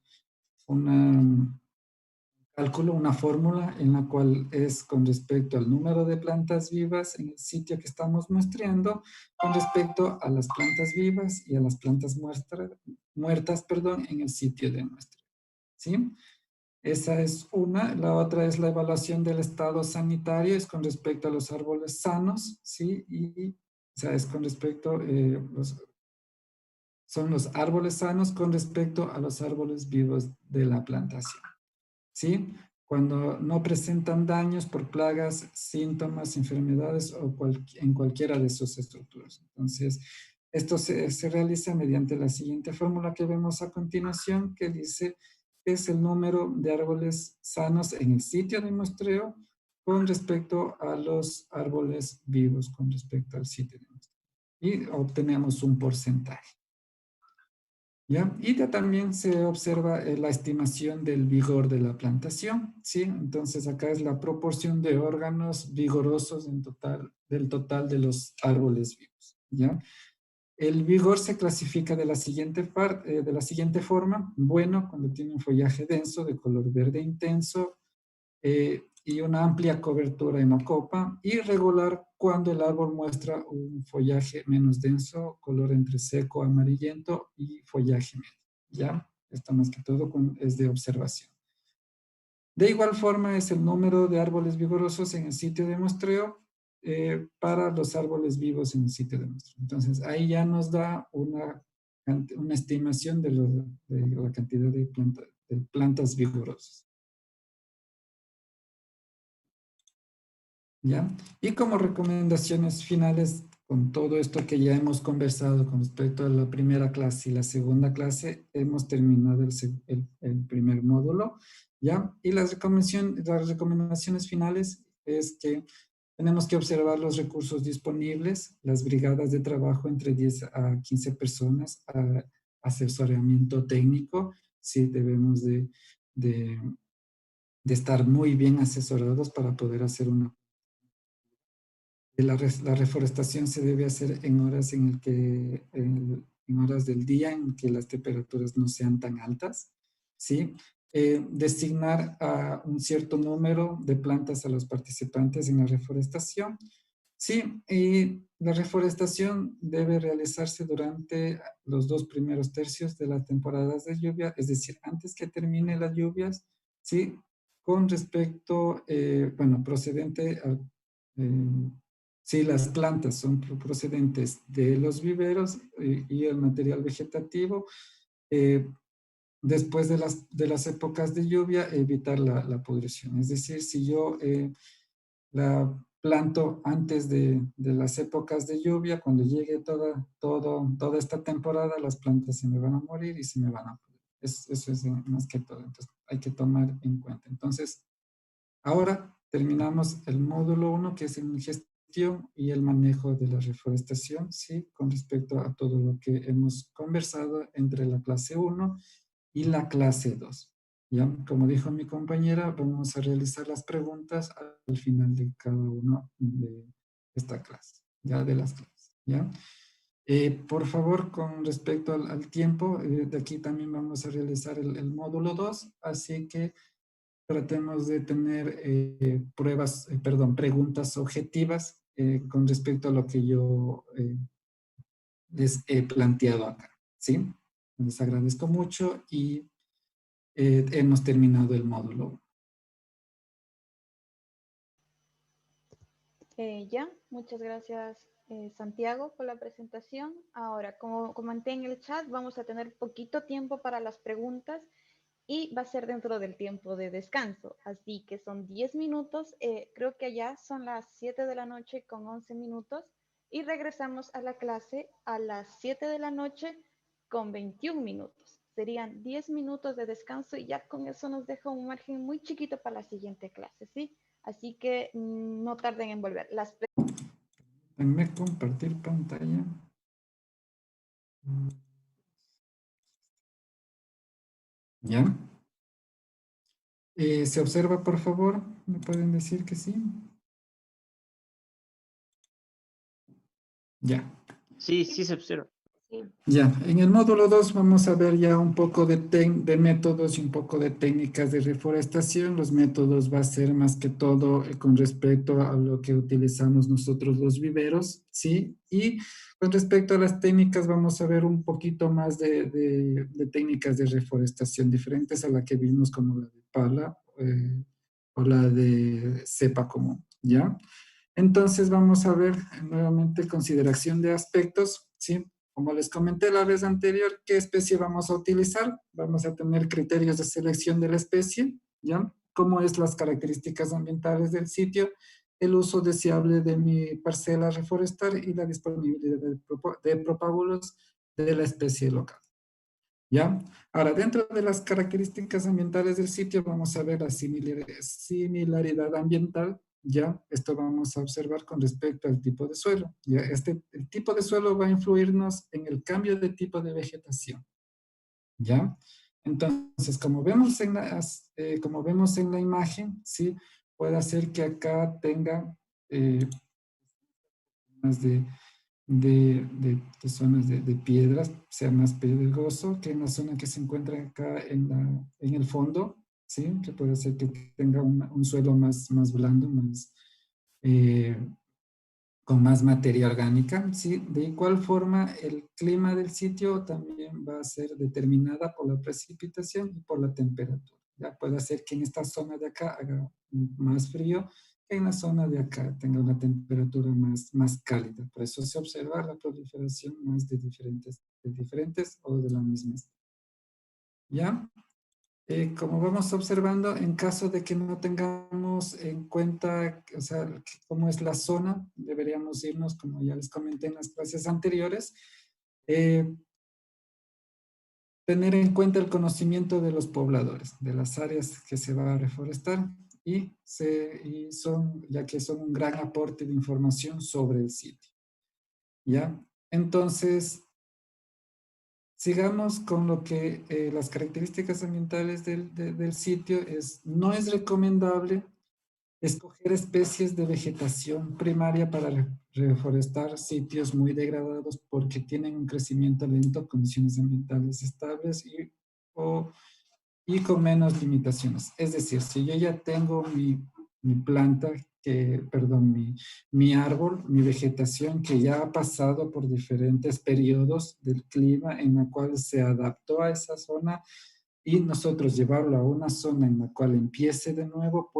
Speaker 1: cálculo, una fórmula en la cual es con respecto al número de plantas vivas en el sitio que estamos muestreando, con respecto a las plantas vivas y a las plantas muertas, perdón, en el sitio de muestra, ¿sí? Esa es una. La otra es la evaluación del estado sanitario, es con respecto a los árboles sanos, ¿sí? O sea, es con respecto, son los árboles sanos con respecto a los árboles vivos de la plantación, ¿sí? Cuando no presentan daños por plagas, síntomas, enfermedades o en cualquiera de sus estructuras. Entonces, esto se realiza mediante la siguiente fórmula que vemos a continuación, que dice que es el número de árboles sanos en el sitio de muestreo con respecto a los árboles vivos con respecto al sitio de muestreo. Y obtenemos un porcentaje. ¿Ya? Y también se observa la estimación del vigor de la plantación, ¿sí? Entonces acá es la proporción de órganos vigorosos del total de los árboles vivos, ¿ya? El vigor se clasifica de la siguiente forma: bueno, cuando tiene un follaje denso de color verde intenso, y una amplia cobertura en la copa, y regular cuando el árbol muestra un follaje menos denso, color entre seco, amarillento y follaje medio, ¿ya? Esto más que todo es de observación. De igual forma es el número de árboles vigorosos en el sitio de muestreo para los árboles vivos en el sitio de muestreo. Entonces ahí ya nos da una estimación de la cantidad de plantas vigorosas. ¿ya? Y como recomendaciones finales, con todo esto que ya hemos conversado con respecto a la primera clase y la segunda clase, hemos terminado el primer módulo, ¿ya? Y las recomendaciones finales es que tenemos que observar los recursos disponibles, las brigadas de trabajo entre 10 a 15 personas, asesoramiento técnico, sí debemos de, de estar muy bien asesorados para poder hacer una. La reforestación se debe hacer en horas en horas del día en que las temperaturas no sean tan altas, ¿sí? Designar a un cierto número de plantas a los participantes en la reforestación, sí, y la reforestación debe realizarse durante los 2 primeros tercios de las temporadas de lluvia, es decir, antes que termine las lluvias, sí, con respecto, bueno, procedente a, si las plantas son procedentes de los viveros y el material vegetativo, eh, después de las épocas de lluvia, evitar la pudrición. Es decir, si yo la planto antes de las épocas de lluvia, cuando llegue toda esta temporada, las plantas se me van a morir y se me van a pudrir. Eso es más que todo. Entonces, hay que tomar en cuenta. Entonces, ahora terminamos el módulo 1, que es en gestión y el manejo de la reforestación, ¿sí? Con respecto a todo lo que hemos conversado entre la clase 1 y la clase 2. ¿Ya? Como dijo mi compañera, vamos a realizar las preguntas al final de cada uno de esta clase, ya de las clases, ¿ya? Por favor, con respecto al tiempo, de aquí también vamos a realizar el módulo 2, así que tratemos de tener preguntas objetivas con respecto a lo que yo les he planteado acá, ¿sí? Les agradezco mucho y hemos terminado el módulo.
Speaker 2: Ya, muchas gracias Santiago por la presentación. Ahora, como comenté en el chat, vamos a tener poquito tiempo para las preguntas y va a ser dentro del tiempo de descanso. Así que son 10 minutos, creo que ya son las 7 de la noche con 11 minutos y regresamos a la clase a las 7 de la noche con 21 minutos. Serían 10 minutos de descanso y ya con eso nos deja un margen muy chiquito para la siguiente clase, ¿sí? Así que no tarden en volver.
Speaker 1: Déjenme compartir pantalla. ¿Ya? ¿Se observa, por favor? ¿Me pueden decir que sí? Ya.
Speaker 4: Sí, sí se observa.
Speaker 2: Sí.
Speaker 1: Ya, en el módulo 2 vamos a ver ya un poco de métodos y un poco de técnicas de reforestación. Los métodos va a ser más que todo con respecto a lo que utilizamos nosotros los viveros, ¿sí? Y con respecto a las técnicas vamos a ver un poquito más de técnicas de reforestación diferentes a la que vimos como la de pala o la de cepa común, ¿ya? Entonces vamos a ver nuevamente consideración de aspectos, ¿sí? Como les comenté la vez anterior, ¿qué especie vamos a utilizar? Vamos a tener criterios de selección de la especie, ¿ya? Cómo es las características ambientales del sitio, el uso deseable de mi parcela a reforestar y la disponibilidad de propágulos de la especie local, ¿ya? Ahora, dentro de las características ambientales del sitio, vamos a ver la similaridad ambiental, ¿ya? Esto vamos a observar con respecto al tipo de suelo, ¿ya? El tipo de suelo va a influirnos en el cambio de tipo de vegetación, ¿ya? Entonces, como vemos en la imagen, ¿sí? Puede ser que acá tenga más de zonas de piedras, sea más pedregoso que en la zona que se encuentra acá en el fondo, ¿sí? Que puede ser que tenga un suelo más blando, eh, con más materia orgánica, ¿sí? De igual forma, el clima del sitio también va a ser determinada por la precipitación y por la temperatura. Ya puede ser que en esta zona de acá haga más frío, que en la zona de acá tenga una temperatura más cálida. Por eso se observa la proliferación más de diferentes o de la misma. ¿Ya? como vamos observando, en caso de que no tengamos en cuenta, o sea, cómo es la zona, deberíamos irnos, como ya les comenté en las clases anteriores, eh, tener en cuenta el conocimiento de los pobladores, de las áreas que se va a reforestar y son, ya que son un gran aporte de información sobre el sitio. ¿Ya? Entonces, sigamos con lo que las características ambientales del sitio no es recomendable escoger especies de vegetación primaria para reforestar sitios muy degradados porque tienen un crecimiento lento, condiciones ambientales estables y con menos limitaciones. Es decir, si yo ya tengo mi planta, mi árbol, mi vegetación que ya ha pasado por diferentes periodos del clima en la cual se adaptó a esa zona y nosotros llevarlo a una zona en la cual empiece de nuevo,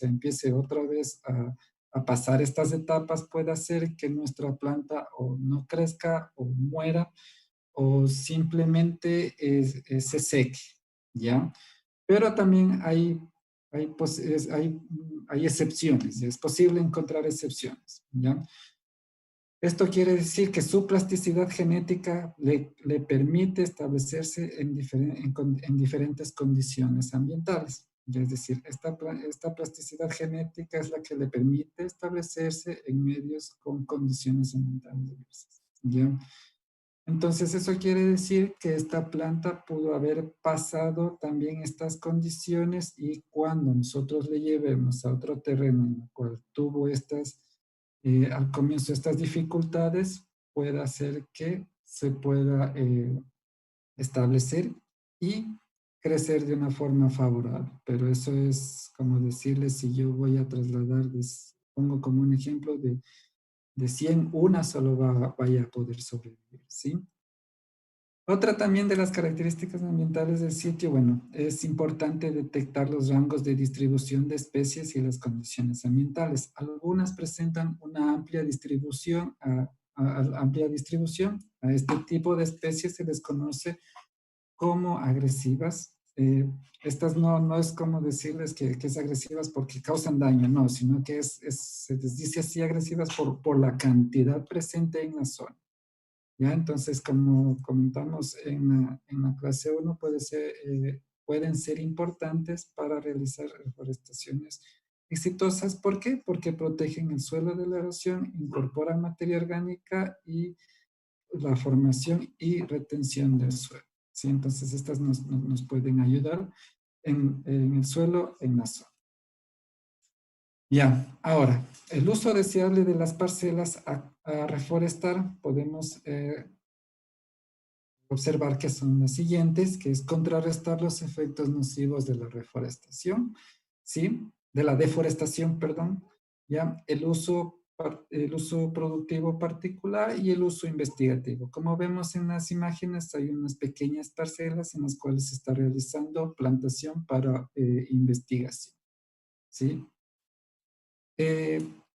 Speaker 1: empiece otra vez a pasar estas etapas, puede hacer que nuestra planta o no crezca o muera o simplemente se seque, ¿ya? Pero también hay excepciones, es posible encontrar excepciones, ¿ya? Esto quiere decir que su plasticidad genética le permite establecerse en diferentes condiciones ambientales. Es decir, esta plasticidad genética es la que le permite establecerse en medios con condiciones ambientales diversas, ¿ya? Entonces, eso quiere decir que esta planta pudo haber pasado también estas condiciones y cuando nosotros le llevemos a otro terreno en el cual tuvo al comienzo estas dificultades, puede hacer que se pueda establecer y crecer de una forma favorable. Pero eso es como decirles, si yo voy a trasladar, pongo como un ejemplo de 100, una solo vaya a poder sobrevivir, ¿sí? Otra también de las características ambientales del sitio, bueno, es importante detectar los rangos de distribución de especies y las condiciones ambientales. Algunas presentan una amplia distribución. Amplia distribución. A este tipo de especies se les conoce como agresivas. Estas no es como decirles que es agresivas porque causan daño, no, sino que se les dice así agresivas por la cantidad presente en la zona. ¿Ya? Entonces, como comentamos en la clase 1, pueden ser importantes para realizar reforestaciones exitosas. ¿Por qué? Porque protegen el suelo de la erosión, incorporan materia orgánica y la formación y retención del suelo. ¿Sí? Entonces, estas nos pueden ayudar en el suelo, en la zona. Ya, ahora, el uso deseable de las parcelas a reforestar, podemos observar que son las siguientes, que es contrarrestar los efectos nocivos de la reforestación, ¿sí? De la deforestación, perdón, ¿ya? El uso productivo particular y el uso investigativo. Como vemos en las imágenes, hay unas pequeñas parcelas en las cuales se está realizando plantación para investigación, ¿sí?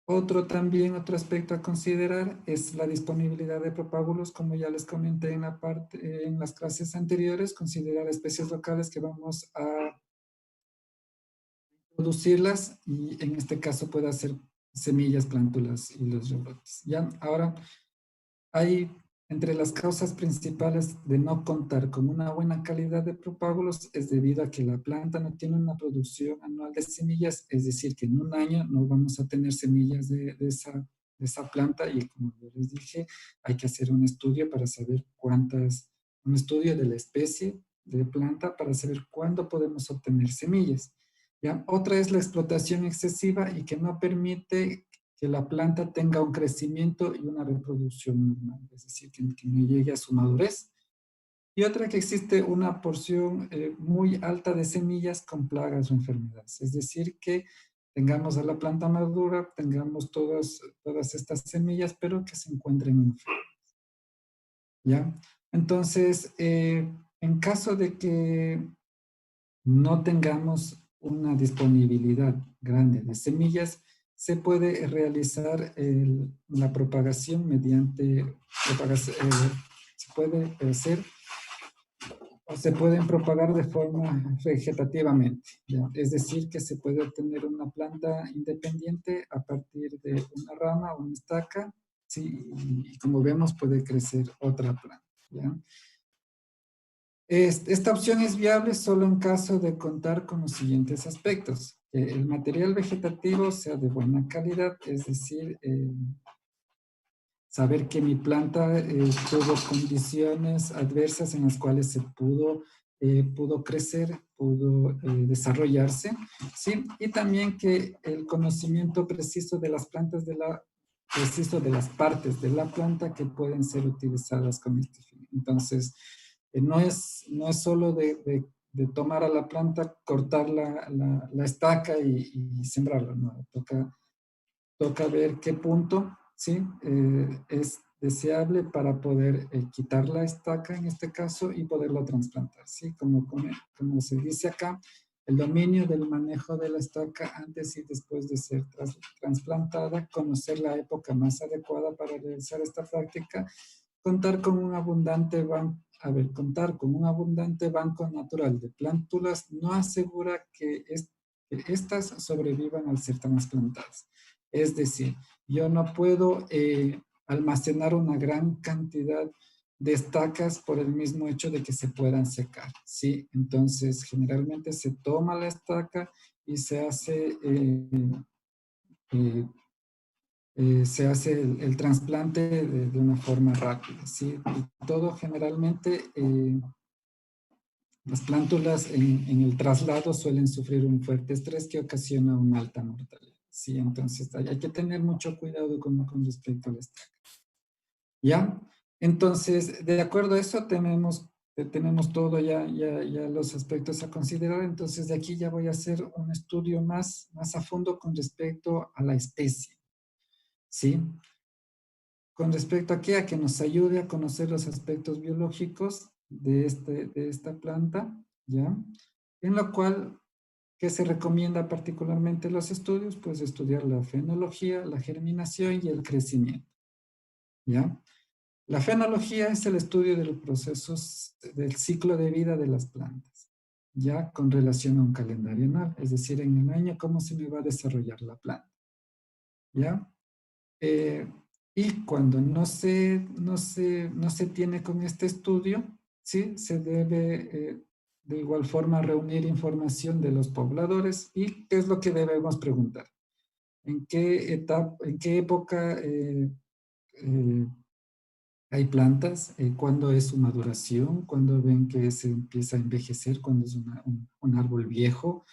Speaker 1: Otro aspecto a considerar es la disponibilidad de propágulos, como ya les comenté en las clases anteriores, considerar especies locales que vamos a producirlas y en este caso puede ser semillas, plántulas y los rebrotes. Ya, ahora hay entre las causas principales de no contar con una buena calidad de propágulos es debido a que la planta no tiene una producción anual de semillas, es decir, que en un año no vamos a tener semillas de esa planta y como yo les dije, hay que hacer un estudio para saber un estudio de la especie de planta para saber cuándo podemos obtener semillas. ¿Ya? Otra es la explotación excesiva y que no permite que la planta tenga un crecimiento y una reproducción normal, es decir, que no llegue a su madurez. Y otra que existe una porción muy alta de semillas con plagas o enfermedades, es decir, que tengamos a la planta madura, tengamos todas estas semillas, pero que se encuentren enfermas. ¿Ya? Entonces, en caso de que no tengamos una disponibilidad grande de semillas, se puede realizar la propagación se puede hacer se pueden propagar de forma vegetativamente, ¿ya? Es decir, que se puede obtener una planta independiente a partir de una rama, una estaca, ¿sí? Y como vemos puede crecer otra planta, ¿ya? Esta opción es viable solo en caso de contar con los siguientes aspectos. Que el material vegetativo sea de buena calidad, es decir, saber que mi planta tuvo condiciones adversas en las cuales se pudo crecer, pudo desarrollarse, ¿sí? Y también que el conocimiento preciso de las plantas preciso de las partes de la planta que pueden ser utilizadas con este fin. Entonces, no es solo de tomar a la planta, cortar la estaca y sembrarla, no, toca ver qué punto, ¿sí? Es deseable para poder quitar la estaca en este caso y poderlo trasplantar, ¿sí? Como se dice acá, el dominio del manejo de la estaca antes y después de ser trasplantada, conocer la época más adecuada para realizar esta práctica, contar con un abundante banco natural de plántulas no asegura que estas sobrevivan al ser trasplantadas. Es decir, yo no puedo almacenar una gran cantidad de estacas por el mismo hecho de que se puedan secar, ¿sí? Entonces, generalmente se toma la estaca y se hace el trasplante de una forma rápida, ¿sí? Y todo generalmente, las plántulas en el traslado suelen sufrir un fuerte estrés que ocasiona una alta mortalidad, ¿sí? Entonces hay que tener mucho cuidado con respecto a la estaca. ¿Ya? Entonces, de acuerdo a eso, tenemos todo ya los aspectos a considerar. Entonces, de aquí ya voy a hacer un estudio más a fondo con respecto a la especie, ¿sí? Con respecto a qué, a que nos ayude a conocer los aspectos biológicos de esta planta, ¿ya? En lo cual, ¿qué se recomienda particularmente en los estudios? Pues estudiar la fenología, la germinación y el crecimiento, ¿ya? La fenología es el estudio de los procesos del ciclo de vida de las plantas, ya con relación a un calendario anual, es decir, en un año cómo se me va a desarrollar la planta, ¿ya? Eh, y cuando no se tiene con este estudio, ¿sí? Se debe de igual forma reunir información de los pobladores y qué es lo que debemos preguntar. ¿En qué etapa, en qué época eh, hay plantas? ¿Cuándo es su maduración? ¿Cuándo ven que se empieza a envejecer? ¿Cuándo es un árbol viejo?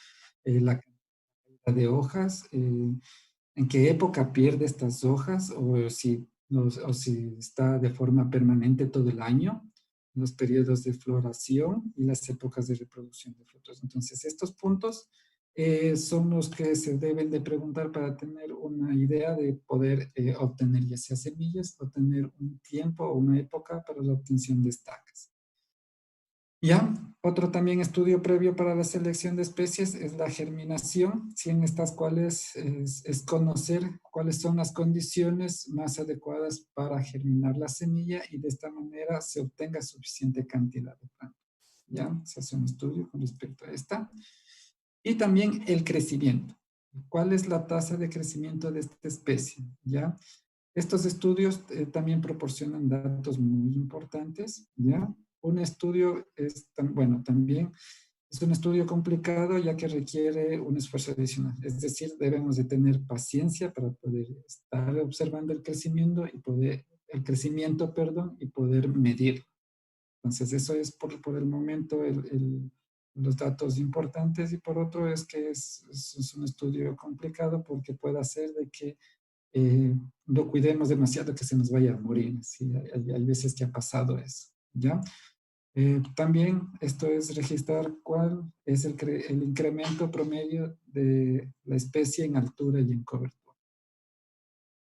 Speaker 1: La cantidad de hojas. ¿En qué época pierde estas hojas? O si está de forma permanente todo el año. Los periodos de floración y las épocas de reproducción de frutos. Entonces, estos puntos son los que se deben de preguntar para tener una idea de poder obtener ya sea semillas o tener un tiempo o una época para la obtención de estacas. Ya, otro también estudio previo para la selección de especies es la germinación, si en estas cuales es conocer cuáles son las condiciones más adecuadas para germinar la semilla y de esta manera se obtenga suficiente cantidad de plantas. Ya, se hace un estudio con respecto a esta. Y también el crecimiento. ¿Cuál es la tasa de crecimiento de esta especie? ¿Ya? Estos estudios también proporcionan datos muy importantes, ¿ya? Un estudio también es un estudio complicado ya que requiere un esfuerzo adicional. Es decir, debemos de tener paciencia para poder estar observando el crecimiento, y poder medirlo. Entonces, eso es por el momento los datos importantes y por otro es que es un estudio complicado porque puede hacer de que lo cuidemos demasiado que se nos vaya a morir. ¿Sí? Hay veces que ha pasado eso, ¿ya? También esto es registrar cuál es el incremento promedio de la especie en altura y en cobertura,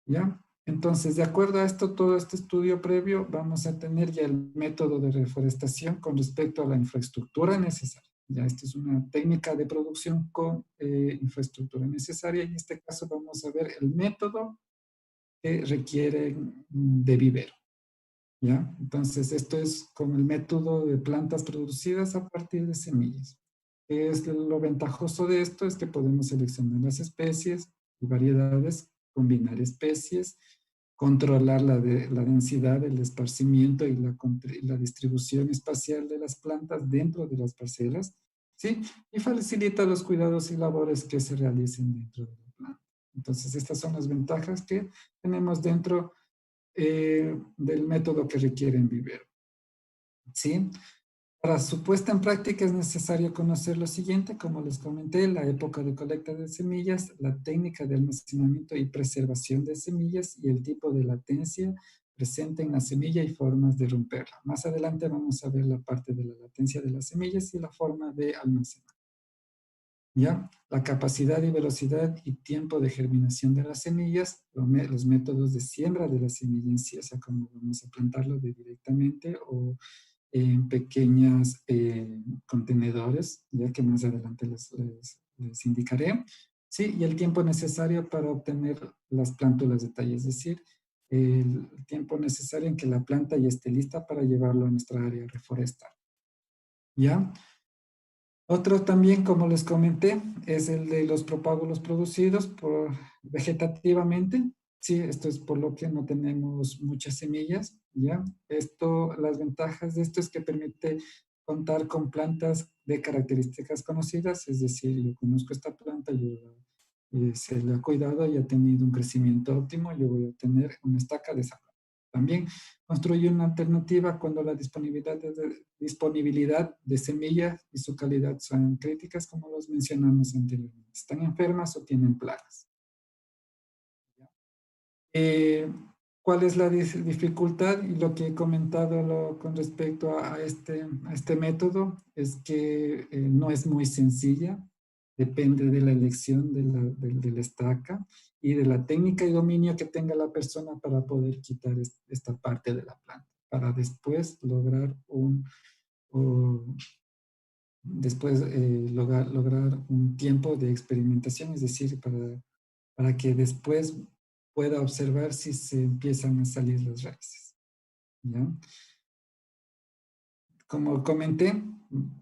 Speaker 1: ¿ya? Entonces, de acuerdo a esto, todo este estudio previo, vamos a tener ya el método de reforestación con respecto a la infraestructura necesaria. Ya, esta es una técnica de producción con infraestructura necesaria. En este caso vamos a ver el método que requieren de vivero. ¿ya? Entonces, esto es como el método de plantas producidas a partir de semillas. Es lo ventajoso de esto es que podemos seleccionar las especies y variedades, combinar especies, controlar la densidad, el esparcimiento y la distribución espacial de las plantas dentro de las parcelas, ¿sí? Y facilita los cuidados y labores que se realicen dentro de la planta. Entonces, estas son las ventajas que tenemos dentro del método que requiere en vivero, ¿sí? Para su puesta en práctica es necesario conocer lo siguiente, como les comenté, la época de colecta de semillas, la técnica de almacenamiento y preservación de semillas y el tipo de latencia presente en la semilla y formas de romperla. Más adelante vamos a ver la parte de la latencia de las semillas y la forma de almacenar. ¿Ya? La capacidad y velocidad y tiempo de germinación de las semillas, los métodos de siembra de la semilla en sí, o sea, cómo vamos a plantarlo directamente o en pequeños contenedores, ya que más adelante les indicaré. Sí, y el tiempo necesario para obtener las plántulas de talla, es decir, el tiempo necesario en que la planta ya esté lista para llevarlo a nuestra área reforestal. ¿Ya? Otro también, como les comenté, es el de los propágulos producidos vegetativamente. Sí, esto es por lo que no tenemos muchas semillas, ¿ya? Las ventajas de esto es que permite contar con plantas de características conocidas, es decir, yo conozco esta planta, se la ha cuidado y ha tenido un crecimiento óptimo, yo voy a tener una estaca de esa planta. También construye una alternativa cuando la disponibilidad de semillas y su calidad son críticas, como los mencionamos anteriormente. Están enfermas o tienen plagas. ¿Cuál es la dificultad? Y lo que he comentado con respecto a este método es que no es muy sencilla, depende de la elección de la estaca y de la técnica y dominio que tenga la persona para poder quitar esta parte de la planta, para después lograr lograr un tiempo de experimentación, es decir, para que después pueda observar si se empiezan a salir las raíces, ¿ya? Como comenté,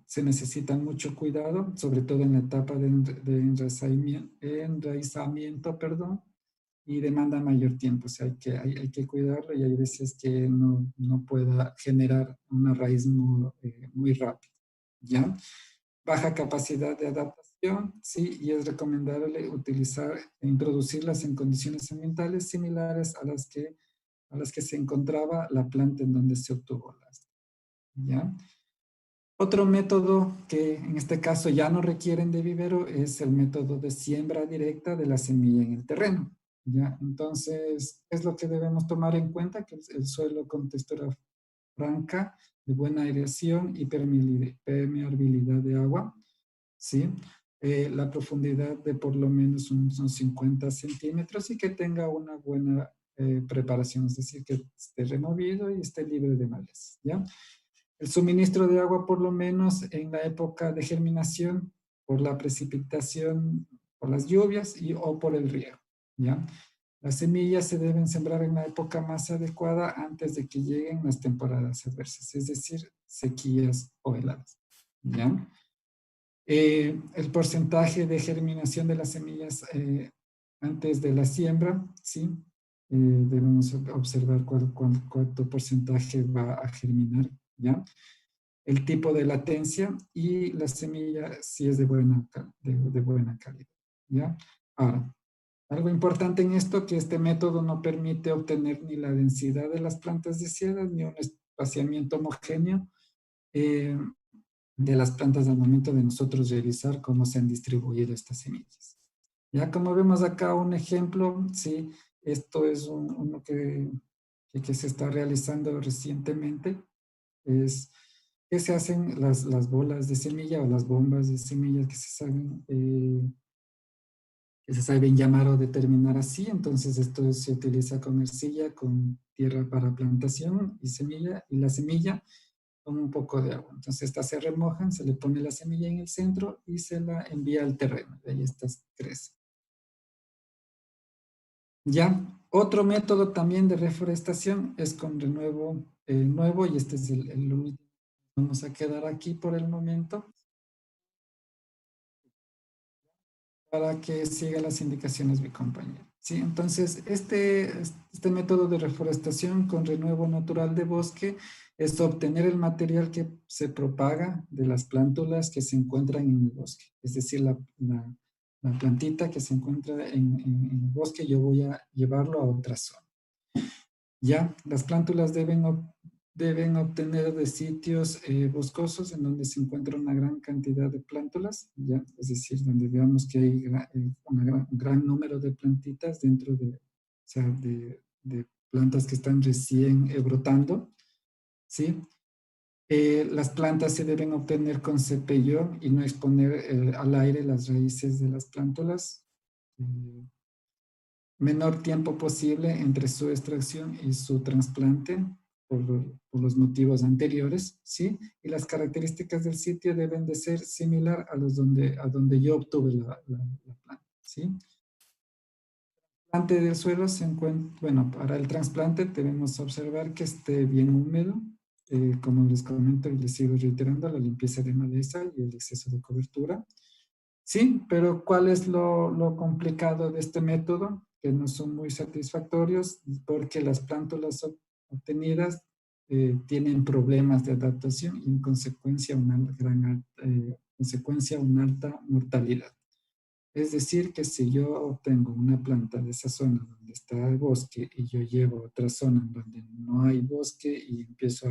Speaker 1: se necesita mucho cuidado, sobre todo en la etapa de enraizamiento, perdón, y demanda mayor tiempo. O sea, hay que cuidarlo y hay veces que no pueda generar una raíz muy rápido, ¿ya? Baja capacidad de adaptación, sí, y es recomendable introducirlas en condiciones ambientales similares a las que se encontraba la planta en donde se obtuvo ¿ya? Otro método que en este caso ya no requieren de vivero es el método de siembra directa de la semilla en el terreno, ¿ya? Entonces, es lo que debemos tomar en cuenta, que el suelo con textura franca, de buena aireación y permeabilidad de agua, ¿sí? La profundidad de por lo menos unos 50 centímetros y que tenga una buena preparación, es decir, que esté removido y esté libre de malezas, ¿ya? El suministro de agua por lo menos en la época de germinación por la precipitación, por las lluvias o por el riego, ¿ya? Las semillas se deben sembrar en la época más adecuada antes de que lleguen las temporadas adversas, es decir, sequías o heladas, ¿ya? El porcentaje de germinación de las semillas antes de la siembra, ¿sí? Debemos observar cuánto porcentaje va a germinar, ¿ya? El tipo de latencia y la semilla si es de buena calidad, ¿ya? Ahora, algo importante en esto que este método no permite obtener ni la densidad de las plantas deseadas ni un espaciamiento homogéneo eh, de las plantas al momento de nosotros revisar cómo se han distribuido estas semillas. Ya como vemos acá un ejemplo, sí, esto es uno que se está realizando recientemente, es que se hacen las bolas de semilla o las bombas de semillas que se saben llamar o determinar así. Entonces esto se utiliza con arcilla, con tierra para plantación y la semilla con un poco de agua. Entonces estas se remojan, se le pone la semilla en el centro y se la envía al terreno. Y ahí estas crecen. Ya, Otro método también de reforestación es con renuevo nuevo, y este es el último. Vamos a quedar aquí por el momento para que siga las indicaciones mi compañero. Sí, entonces este método de reforestación con renuevo natural de bosque es obtener el material que se propaga de las plántulas que se encuentran en el bosque. Es decir, la plantita que se encuentra en el bosque, yo voy a llevarlo a otra zona. Ya, las plántulas deben obtener de sitios boscosos en donde se encuentra una gran cantidad de plántulas, ya, es decir, donde veamos que hay un gran número de plantitas dentro de, o sea, de plantas que están recién brotando, ¿sí? Las plantas se deben obtener con cepillo y no exponer al aire las raíces de las plántulas. Menor tiempo posible entre su extracción y su trasplante por los motivos anteriores, ¿sí? Y las características del sitio deben de ser similar a donde yo obtuve la planta, ¿sí? El trasplante del suelo se encuentra, bueno, para el trasplante debemos observar que esté bien húmedo, como les comento y les sigo reiterando, la limpieza de maleza y el exceso de cobertura. Sí, pero ¿cuál es lo complicado de este método? Que no son muy satisfactorios porque las plántulas obtenidas tienen problemas de adaptación y en consecuencia una alta mortalidad. Es decir, que si yo obtengo una planta de esa zona donde está el bosque y yo llevo a otra zona donde no hay bosque y empiezo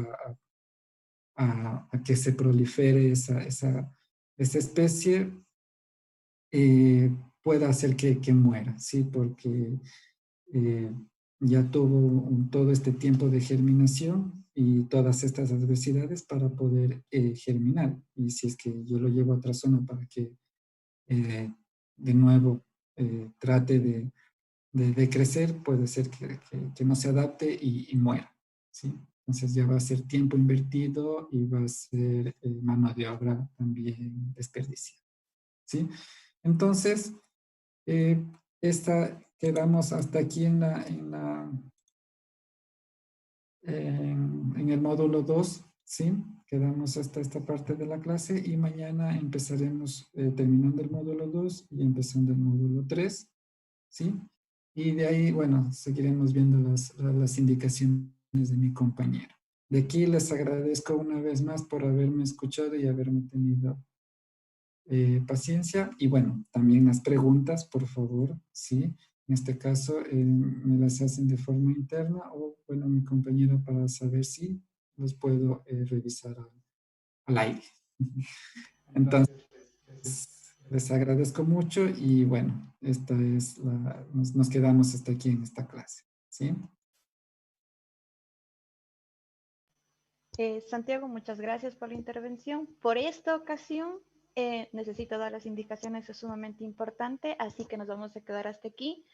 Speaker 1: a que se prolifere esa especie, pueda hacer que muera, ¿sí? Porque eh, ya tuvo todo este tiempo de germinación y todas estas adversidades para poder germinar. Y si es que yo lo llevo a otra zona para que de nuevo trate de crecer, puede ser que no se adapte y muera, ¿sí? Entonces ya va a ser tiempo invertido y va a ser mano de obra también desperdiciada, ¿sí? Entonces, quedamos hasta aquí en el módulo 2, ¿sí? Quedamos hasta esta parte de la clase y mañana empezaremos terminando el módulo 2 y empezando el módulo 3, ¿sí? Y de ahí, bueno, seguiremos viendo las indicaciones de mi compañero. De aquí les agradezco una vez más por haberme escuchado y haberme tenido paciencia. Y bueno, también las preguntas, por favor, ¿sí? En este caso, me las hacen de forma interna o, bueno, mi compañera para saber si los puedo revisar al aire. Entonces, les agradezco mucho y bueno, nos quedamos hasta aquí en esta clase, ¿sí?
Speaker 2: Santiago, muchas gracias por la intervención. Por esta ocasión, necesito dar las indicaciones, es sumamente importante, así que nos vamos a quedar hasta aquí.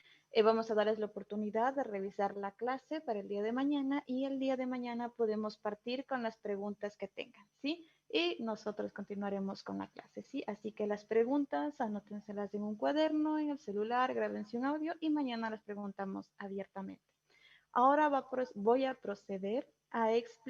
Speaker 2: Vamos a darles la oportunidad de revisar la clase para el día de mañana y el día de mañana podemos partir con las preguntas que tengan, ¿sí? Y nosotros continuaremos con la clase, ¿sí? Así que las preguntas, anótenselas en un cuaderno, en el celular, grábense un audio y mañana las preguntamos abiertamente. Ahora voy a proceder a explicar